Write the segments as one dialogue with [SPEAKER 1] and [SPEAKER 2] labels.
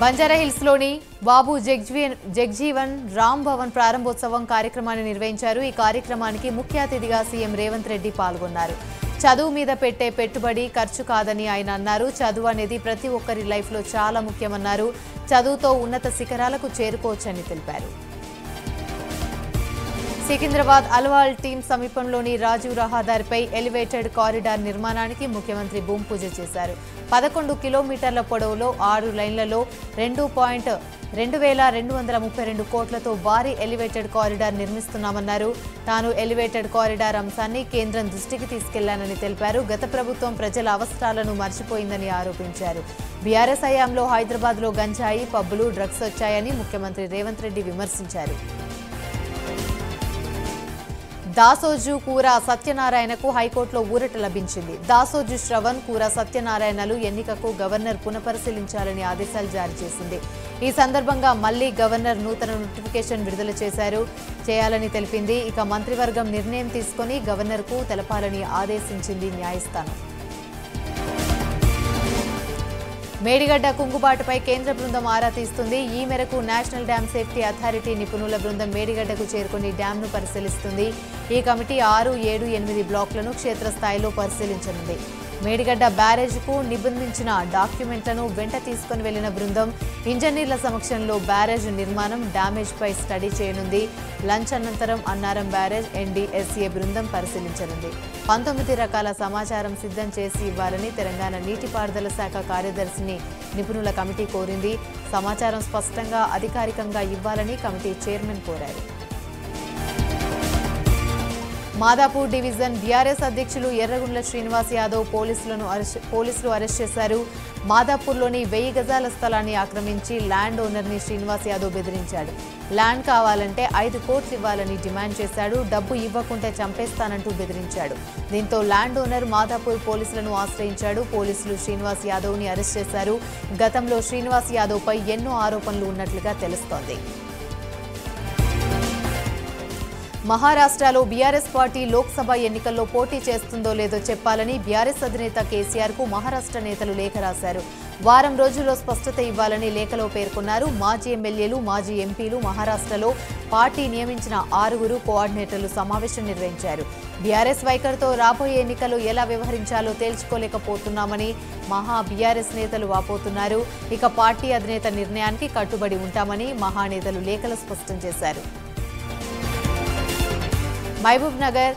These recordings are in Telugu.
[SPEAKER 1] బంజారాహిల్స్లోని బాబు జగ్జీవన్ రామ్ భవన్ ప్రారంభోత్సవం కార్యక్రమాన్ని నిర్వహించారు. ఈ కార్యక్రమానికి ముఖ్య అతిథిగా సీఎం రేవంత్ రెడ్డి పాల్గొన్నారు. చదువు మీద పెట్టే పెట్టుబడి ఖర్చు కాదని ఆయన అన్నారు. చదువు అనేది ప్రతి ఒక్కరి లైఫ్లో చాలా ముఖ్యమన్నారు. చదువుతో ఉన్నత శిఖరాలకు చేరుకోవచ్చని తెలిపారు. సికింద్రాబాద్ అల్వాల్ టీం సమీపంలోని రాజీవ్ రహదారిపై ఎలివేటెడ్ కారిడార్ నిర్మాణానికి ముఖ్యమంత్రి భూమి పూజ చేశారు. 11 కిలోమీటర్ల పొడవులో 6 లైన్లలో 2,232 కోట్లతో భారీ ఎలివేటెడ్ కారిడార్ నిర్మిస్తున్నామన్నారు. తాను ఎలివేటెడ్ కారిడార్ అంశాన్ని కేంద్రం దృష్టికి తీసుకెళ్లానని తెలిపారు. గత ప్రభుత్వం ప్రజల అవసరాలను మర్చిపోయిందని ఆరోపించారు. బీఆర్ఎస్ హయాంలో హైదరాబాద్లో గంజాయి, పబ్బులు, డ్రగ్స్ వచ్చాయని ముఖ్యమంత్రి రేవంత్ రెడ్డి విమర్శించారు. దాసోజు కూర సత్యనారాయణకు హైకోర్టులో ఊరట లభించింది. దాసోజు శ్రవణ్, కూర సత్యనారాయణలు ఎన్నికకు గవర్నర్ పునఃపరిశీలించాలని ఆదేశాలు జారీ చేసింది. ఈ సందర్భంగా మళ్లీ గవర్నర్ నూతన నోటిఫికేషన్ విడుదల చేయాలని తెలిపింది. ఇక మంత్రివర్గం నిర్ణయం తీసుకుని గవర్నర్కు తెలపాలని ఆదేశించింది న్యాయస్థానం. మేడిగడ్డ కుంగుబాటుపై కేంద్ర బృందం ఆరా తీస్తుంది. ఈ మేరకు నేషనల్ డ్యామ్ సేఫ్టీ అథారిటీ నిపుణుల బృందం మేడిగడ్డకు చేరుకుని డ్యాంను పరిశీలిస్తుంది. ఈ కమిటీ 6, 7, 8 బ్లాకులను క్షేత్రస్థాయిలో పరిశీలించనుంది. మేడిగడ్డ బ్యారేజ్కు నిబంధించిన డాక్యుమెంట్లను వెంట తీసుకుని వెళ్లిన బృందం ఇంజనీర్ల సమక్షంలో బ్యారేజ్ నిర్మాణం, డ్యామేజ్పై స్టడీ చేయనుంది. లంచ్ అనంతరం అన్నారం బ్యారేజ్ NDSA బృందం పరిశీలించనుంది. 19 రకాల సమాచారం సిద్ధం చేసి ఇవ్వాలని తెలంగాణ నీటిపారుదల శాఖ కార్యదర్శిని నిపుణుల కమిటీ కోరింది. సమాచారం స్పష్టంగా, అధికారికంగా ఇవ్వాలని కమిటీ చైర్మన్ కోరారు. మాదాపూర్ డివిజన్ బీఆర్ఎస్ అధ్యక్షులు ఎర్రగుండ్ల శ్రీనివాస్ యాదవ్ పోలీసులు అరెస్ట్ చేశారు. మాదాపూర్లోని 1000 గజాల స్థలాన్ని ఆక్రమించి ల్యాండ్ ఓనర్ని శ్రీనివాస్ యాదవ్ బెదిరించాడు. ల్యాండ్ కావాలంటే 5 కోట్లు ఇవ్వాలని డిమాండ్ చేశాడు. డబ్బు ఇవ్వకుంటే చంపేస్తానంటూ బెదిరించాడు. దీంతో ల్యాండ్ ఓనర్ మాదాపూర్ పోలీసులను ఆశ్రయించాడు. పోలీసులు శ్రీనివాస్ యాదవ్ని అరెస్ట్ చేశారు. గతంలో శ్రీనివాస్ యాదవ్పై ఎన్నో ఆరోపణలు ఉన్నట్లుగా తెలుస్తోంది. మహారాష్ట్రలో బీఆర్ఎస్ పార్టీ లోక్సభ ఎన్నికల్లో పోటీ చేస్తుందో లేదో చెప్పాలని బీఆర్ఎస్ అధినేత కేసీఆర్కు మహారాష్ట్ర నేతలు లేఖ రాశారు. వారం రోజుల్లో స్పష్టత ఇవ్వాలని లేఖలో పేర్కొన్నారు. మాజీ ఎమ్మెల్యేలు, మాజీ ఎంపీలు మహారాష్ట్రలో పార్టీ నియమించిన 6 కోఆర్డినేటర్లు సమావేశం నిర్వహించారు. బీఆర్ఎస్ వైఖరితో రాబోయే ఎన్నికలు ఎలా వ్యవహరించాలో తేల్చుకోలేకపోతున్నామని బీఆర్ఎస్ నేతలు వాపోతున్నారు. ఇక పార్టీ అధినేత నిర్ణయానికి కట్టుబడి ఉంటామని మహానేతలు లేఖలో స్పష్టం చేశారు. మహబూబ్ నగర్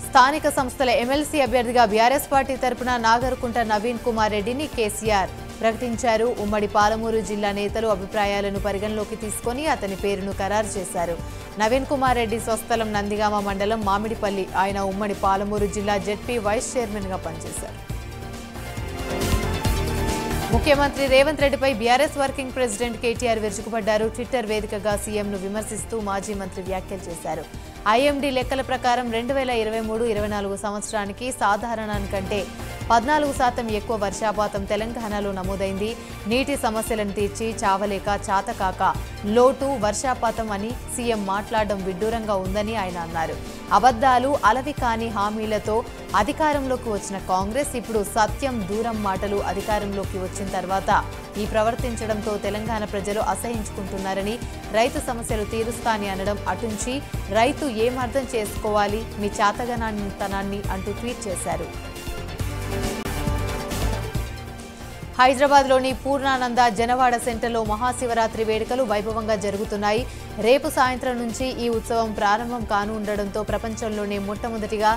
[SPEAKER 1] స్థానిక సంస్థల ఎమ్మెల్సీ అభ్యర్థిగా బీఆర్ఎస్ పార్టీ తరపున నాగర్కుంట నవీన్ కుమార్ రెడ్డిని కేసీఆర్ ప్రకటించారు. ఉమ్మడి పాలమూరు జిల్లా నేతలు అభిప్రాయాలను పరిగణలోకి తీసుకుని అతని పేరును ఖరారు చేశారు. నవీన్ కుమార్ రెడ్డి స్వస్థలం నందిగామ మండలం మామిడిపల్లి. ఆయన ఉమ్మడి పాలమూరు జిల్లా జెడ్పీ వైస్ చైర్మన్గా పనిచేశారు. ముఖ్యమంత్రి రేవంత్ రెడ్డిపై బీఆర్ఎస్ వర్కింగ్ ప్రెసిడెంట్ కేటీఆర్ విరుచుకుపడ్డారు. ట్విట్టర్ వేదికగా సీఎంను విమర్శిస్తూ మాజీ మంత్రి వ్యాఖ్యలు చేశారు. ఐఎండీ లెక్కల ప్రకారం 2023-24 సంవత్సరానికి సాధారణానికంటే 14% ఎక్కువ వర్షపాతం తెలంగాణలో నమోదైంది. నీటి సమస్యలను తీర్చి చావలేక చాతకాక లోటు వర్షపాతం అని సీఎం మాట్లాడడం విడ్డూరంగా ఉందని ఆయన అన్నారు. అబద్ధాలు, అలవి కాని హామీలతో అధికారంలోకి వచ్చిన కాంగ్రెస్ ఇప్పుడు సత్యం దూరం మాటలు అధికారంలోకి వచ్చిన తర్వాత ఈ ప్రవర్తించడంతో తెలంగాణ ప్రజలు అసహించుకుంటున్నారని, రైతు సమస్యలు తీరుస్తాని అనడం అటుంచి రైతు ఏం అర్థం చేసుకోవాలి మీ చాతగనాతనాన్ని అంటూ ట్వీట్ చేశారు. హైదరాబాద్లోని పూర్ణానంద జనవాడ సెంటర్లో మహాశివరాత్రి వేడుకలు వైభవంగా జరుగుతున్నాయి. రేపు సాయంత్రం నుంచి ఈ ఉత్సవం ప్రారంభం కానుండడంతో ప్రపంచంలోనే మొట్టమొదటిగా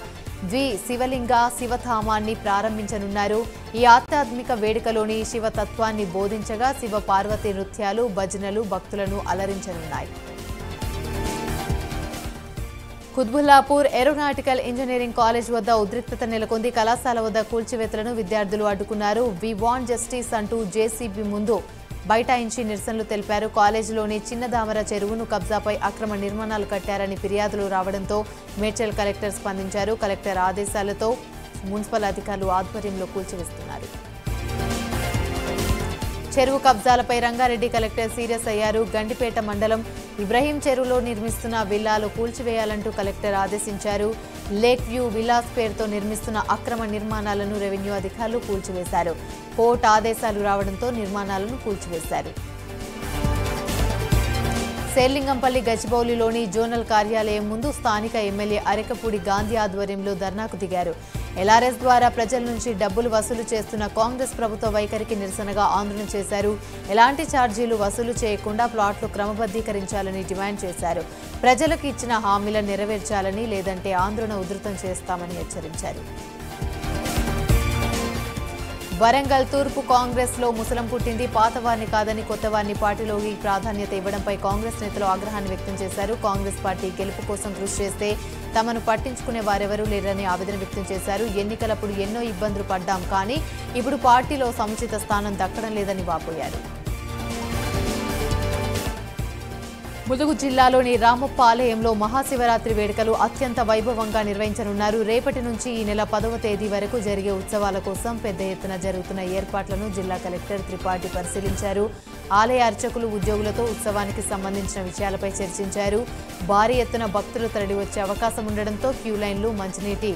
[SPEAKER 1] శివలింగ శివధామాన్ని ప్రారంభించనున్నారు. ఈ ఆధ్యాత్మిక వేడుకలోని శివతత్వాన్ని బోధించగా శివ పార్వతి నృత్యాలు, భజనలు భక్తులను అలరించనున్నాయి. కుత్బుల్లాపూర్ ఏరోనాటికల్ ఇంజనీరింగ్ కాలేజ్ వద్ద ఉద్రిక్తత నెలకొంది. కళాశాల వద్ద కూల్చివేతలను విద్యార్థులు అడ్డుకున్నారు. వి వాంట్ జస్టిస్ అంటూ జేసీబీ ముందు బైఠాయించి నిరసనలు తెలిపారు. కాలేజీలోని చిన్నదామర చెరువును కబ్జాపై అక్రమ నిర్మాణాలు కట్టారని ఫిర్యాదులు రావడంతో మేడ్చల్ కలెక్టర్ స్పందించారు. కలెక్టర్ ఆదేశాలతో మున్సిపల్ అధికారులు ఆధ్వర్యంలో కూల్చివేస్తున్నారు. చెరువు కబ్జాలపై రంగారెడ్డి కలెక్టర్ సీరియస్ అయ్యారు. గండిపేట మండలం ఇబ్రహీం చెరువులో నిర్మిస్తున్న విల్లాలు కూల్చివేయాలంటూ కలెక్టర్ ఆదేశించారు. లేక్ వ్యూ విల్లాస్ పేరుతో నిర్మిస్తున్న అక్రమ నిర్మాణాలను రెవెన్యూ అధికారులు కూల్చివేశారు. కోర్టు ఆదేశాలు రావడంతో నిర్మాణాలను కూల్చివేశారు. శేర్లింగంపల్లి గచ్చిబౌలిలోని జోనల్ కార్యాలయం ముందు స్థానిక ఎమ్మెల్యే అరెకపూడి గాంధీ ఆధ్వర్యంలో ధర్నాకు దిగారు. ఎల్ఆర్ఎస్ ద్వారా ప్రజల నుంచి డబ్బులు వసూలు చేస్తున్న కాంగ్రెస్ ప్రభుత్వ వైఖరికి నిరసనగా ఆందోళన చేశారు. ఎలాంటి ఛార్జీలు వసూలు చేయకుండా ప్లాట్లు క్రమబద్ధీకరించాలని డిమాండ్ చేశారు. ప్రజలకు ఇచ్చిన హామీలను నెరవేర్చాలని, లేదంటే ఆందోళన ఉధృతం చేస్తామని హెచ్చరించారు. వరంగల్ తూర్పు కాంగ్రెస్ లో ముసలం పుట్టింది, పాతవారిని కాదని కొత్తవారిని పార్టీలోకి ప్రాధాన్యత ఇవ్వడంపై కాంగ్రెస్ నేతలు ఆగ్రహాన్ని వ్యక్తం చేశారు. కాంగ్రెస్ పార్టీ గెలుపు కోసం కృషి చేస్తే తమను పట్టించుకునే వారెవరూ లేరని ఆవేదన వ్యక్తం చేశారు. ఎన్నికలప్పుడు ఎన్నో ఇబ్బందులు పడ్డాం, కానీ ఇప్పుడు పార్టీలో సముచిత స్థానం దక్కడం లేదని వాపోయారు. ములుగు జిల్లాలోని రామప్ప ఆలయంలో మహాశివరాత్రి వేడుకలు అత్యంత వైభవంగా నిర్వహించనున్నారు. రేపటి నుంచి ఈ నెల 10వ తేదీ వరకు జరిగే ఉత్సవాల కోసం పెద్ద ఎత్తున జరుగుతున్న ఏర్పాట్లను జిల్లా కలెక్టర్ త్రిపాఠి పరిశీలించారు. ఆలయ అర్చకులు, ఉద్యోగులతో ఉత్సవానికి సంబంధించిన విషయాలపై చర్చించారు. భారీ ఎత్తున భక్తులు తరలివచ్చే అవకాశం ఉండడంతో క్యూ లైన్లు, మంచినీటి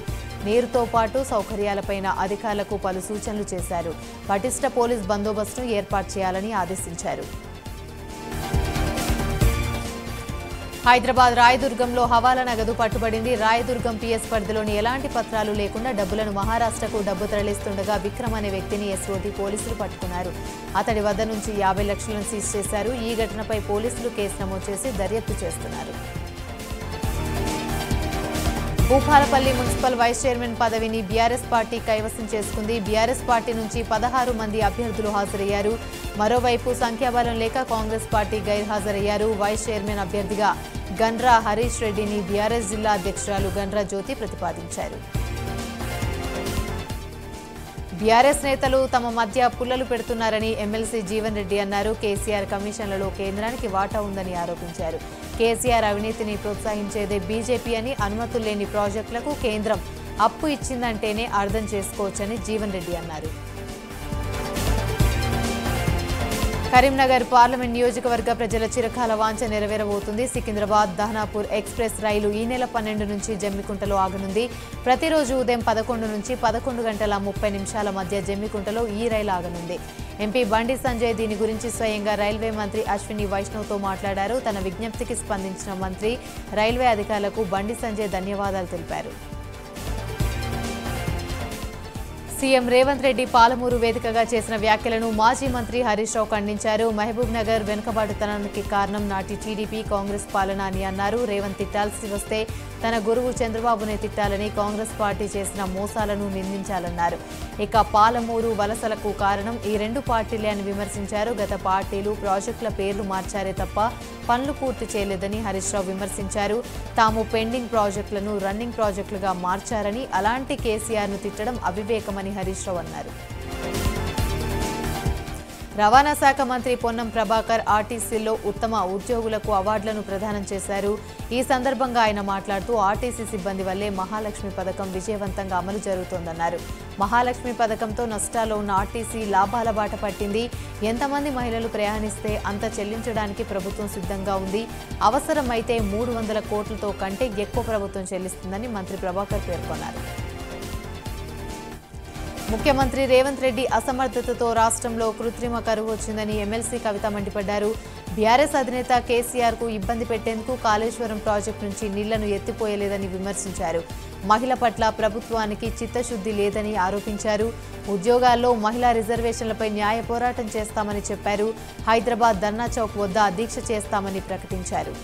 [SPEAKER 1] నీరుతో పాటు సౌకర్యాలపైన అధికారులకు పలు సూచనలు చేశారు. పటిష్ట పోలీస్ బందోబస్తును ఏర్పాటు చేయాలని ఆదేశించారు. హైదరాబాద్ రాయదుర్గంలో హవాలా నగదు పట్టుబడింది. రాయదుర్గం పిఎస్ పరిధిలోని ఎలాంటి పత్రాలు లేకుండా డబ్బులను మహారాష్ట్రకు డబ్బు తరలిస్తుండగా విక్రమ్ అనే వ్యక్తిని ఎస్ఓటీ పోలీసులు పట్టుకున్నారు. అతడి వద్ద నుంచి 50 లక్షలను సీజ్ చేశారు. ఈ ఘటనపై పోలీసులు కేసు నమోదు చేసి దర్యాప్తు చేస్తున్నారు. భూపాలపల్లి మున్సిపల్ వైస్ చైర్మన్ పదవిని బీఆర్ఎస్ పార్టీ కైవసం చేసుకుంది. బీఆర్ఎస్ పార్టీ నుంచి 16 మంది అభ్యర్థులు హాజరయ్యారు. మరోవైపు సంఖ్యాబలం లేక కాంగ్రెస్ పార్టీ గైర్హాజరయ్యారు. వైస్ చైర్మన్ అభ్యర్థిగా గండ్రా హరీష్ రెడ్డిని బీఆర్ఎస్ జిల్లా అధ్యక్షురాలు గండ్రా జ్యోతి ప్రతిపాదించారు. బీఆర్ఎస్ నేతలు తమ మధ్య పుల్లలు పెడుతున్నారని ఎమ్మెల్సీ జీవన్ రెడ్డి అన్నారు. కేసీఆర్ కమిషన్లలో కేంద్రానికి వాటా ఉందని ఆరోపించారు. కేసీఆర్ అవినీతిని ప్రోత్సహించేదే బీజేపీ అని, అనుమతులు లేని ప్రాజెక్టులకు కేంద్రం అప్పు ఇచ్చిందంటేనే అర్థం చేసుకోవచ్చని జీవన్ రెడ్డి అన్నారు. కరీంనగర్ పార్లమెంట్ నియోజకవర్గ ప్రజల చిరకాల వాంఛ నెరవేరబోతుంది. సికింద్రాబాద్ దహనాపూర్ ఎక్స్ప్రెస్ రైలు ఈ నెల 12 నుంచి జమ్మికుంటలో ఆగనుంది. ప్రతిరోజు ఉదయం 11 నుంచి 11 గంటల 30 నిమిషాల మధ్య జమ్మికుంటలో ఈ రైలు ఆగనుంది. ఎంపీ బండి సంజయ్ దీని గురించి స్వయంగా రైల్వే మంత్రి అశ్విని వైష్ణవ్తో మాట్లాడారు. తన విజ్ఞప్తికి స్పందించిన మంత్రి రైల్వే అధికారులకు బండి సంజయ్ ధన్యవాదాలు తెలిపారు. సీఎం రేవంత్ రెడ్డి పాలమూరు వేదికగా చేసిన వ్యాఖ్యలను మాజీ మంత్రి హరీష్ రావు ఖండించారు. మహబూబ్ నగర్ వెనుకబాటుతనానికి కారణం నాటి టీడీపీ కాంగ్రెస్ పాలన అని అన్నారు. రేవంత్ తిట్టాల్సి వస్తే తన గురువు చంద్రబాబునే తిట్టాలని, కాంగ్రెస్ పార్టీ చేసిన మోసాలను నిందించాలన్నారు. ఇక పాలమూరు వలసలకు కారణం ఈ 2 పార్టీలే అని విమర్శించారు. గత పార్టీలు ప్రాజెక్టుల పేర్లు మార్చారే తప్ప పనులు పూర్తి చేయలేదని హరీష్ రావు విమర్శించారు. తాము పెండింగ్ ప్రాజెక్టులను రన్నింగ్ ప్రాజెక్టులుగా మార్చారని, అలాంటి కేసీఆర్ను తిట్టడం అవివేకమని హరీష్ రావు అన్నారు. రవాణా శాఖ మంత్రి పొన్నం ప్రభాకర్ ఆర్టీసీలో ఉత్తమ ఉద్యోగులకు అవార్డులను ప్రదానం చేశారు. ఈ సందర్భంగా ఆయన మాట్లాడుతూ ఆర్టీసీ సిబ్బంది వల్లే మహాలక్ష్మి పథకం విజయవంతంగా అమలు జరుగుతోందన్నారు. మహాలక్ష్మి పథకంతో నష్టాల్లో ఉన్న ఆర్టీసీ లాభాల బాట పట్టింది. ఎంతమంది మహిళలు ప్రయాణిస్తే అంత చెల్లించడానికి ప్రభుత్వం సిద్ధంగా ఉంది. అవసరమైతే 300 కోట్లతో కంటే ఎక్కువ ప్రభుత్వం చెల్లిస్తుందని మంత్రి ప్రభాకర్ పేర్కొన్నారు. ముఖ్యమంత్రి రేవంత్ రెడ్డి అసమర్థతతో రాష్ట్రంలో కృత్రిమ కరువు వచ్చిందని ఎమ్మెల్సీ కవిత మండిపడ్డారు. బీఆర్ఎస్ అధినేత కేసీఆర్ కు ఇబ్బంది పెట్టేందుకు కాళేశ్వరం ప్రాజెక్టు నుంచి నీళ్లను ఎత్తిపోయలేదని విమర్శించారు. మహిళ పట్ల ప్రభుత్వానికి చిత్తశుద్ధి లేదని ఆరోపించారు. ఉద్యోగాల్లో మహిళా రిజర్వేషన్లపై న్యాయ పోరాటం చేస్తామని చెప్పారు. హైదరాబాద్ ధర్నా చౌక్ వద్ద దీక్ష చేస్తామని ప్రకటించారు.